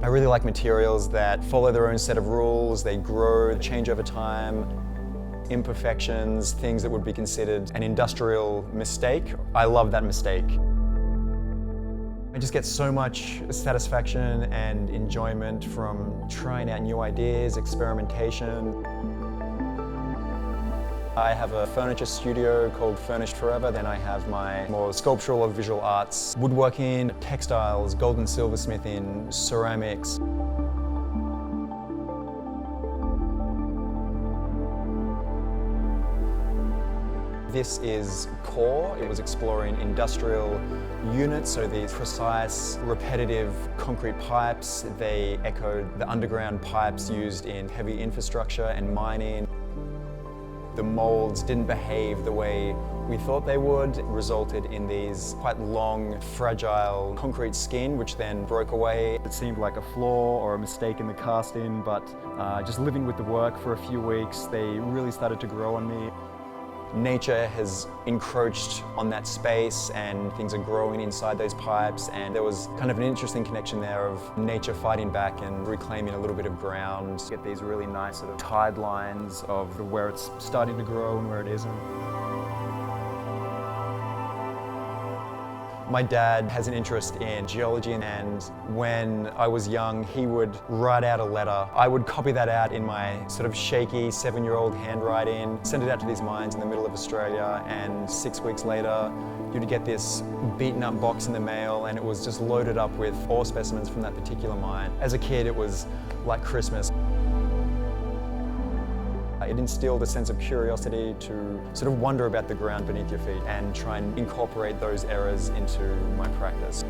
I really like materials that follow their own set of rules, they grow, change over time. Imperfections, things that would be considered an industrial mistake. I love that mistake. I just get so much satisfaction and enjoyment from trying out new ideas, experimentation. I have a furniture studio called Furnished Forever, then I have my more sculptural or visual arts, woodworking, textiles, gold and silversmithing, ceramics. This is Core. It was exploring industrial units, so these precise, repetitive concrete pipes. They echoed the underground pipes used in heavy infrastructure and mining. The molds didn't behave the way we thought they would. It resulted in these quite long, fragile concrete skin, which then broke away. It seemed like a flaw or a mistake in the casting, but just living with the work for a few weeks, they really started to grow on me. Nature has encroached on that space and things are growing inside those pipes, and there was kind of an interesting connection there of nature fighting back and reclaiming a little bit of ground. Get these really nice sort of tide lines of where it's starting to grow and where it isn't. My dad has an interest in geology, and when I was young, he would write out a letter. I would copy that out in my sort of shaky 7-year-old handwriting, send it out to these mines in the middle of Australia, and 6 weeks later, you'd get this beaten up box in the mail, and it was just loaded up with ore specimens from that particular mine. As a kid, it was like Christmas. It instilled a sense of curiosity to sort of wonder about the ground beneath your feet and try and incorporate those errors into my practice.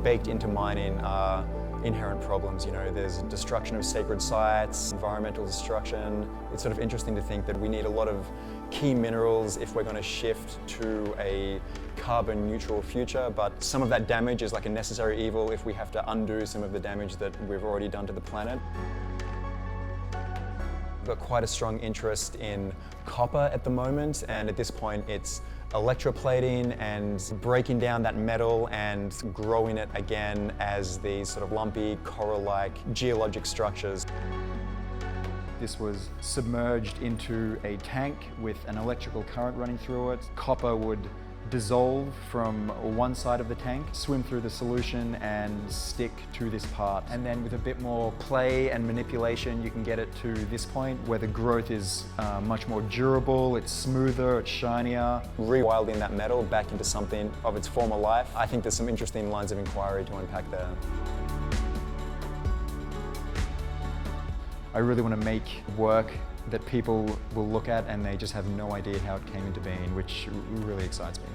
Baked into mining are inherent problems. You know, there's destruction of sacred sites, environmental destruction. It's sort of interesting to think that we need a lot of key minerals if we're going to shift to a carbon neutral future, but some of that damage is like a necessary evil if we have to undo some of the damage that we've already done to the planet. I've got quite a strong interest in copper at the moment, and at this point it's electroplating and breaking down that metal and growing it again as these sort of lumpy, coral-like geologic structures. This was submerged into a tank with an electrical current running through it. Copper would dissolve from one side of the tank, swim through the solution and stick to this part. And then with a bit more play and manipulation, you can get it to this point where the growth is much more durable, it's smoother, it's shinier. Rewilding that metal back into something of its former life. I think there's some interesting lines of inquiry to unpack there. I really want to make work that people will look at and they just have no idea how it came into being, which really excites me.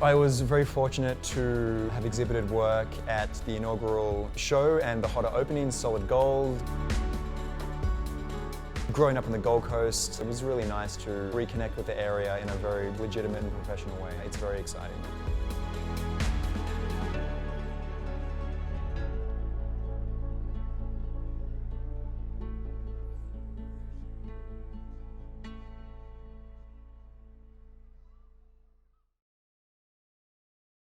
I was very fortunate to have exhibited work at the inaugural show and the HOTA opening, Solid Gold. Growing up on the Gold Coast, it was really nice to reconnect with the area in a very legitimate and professional way. It's very exciting.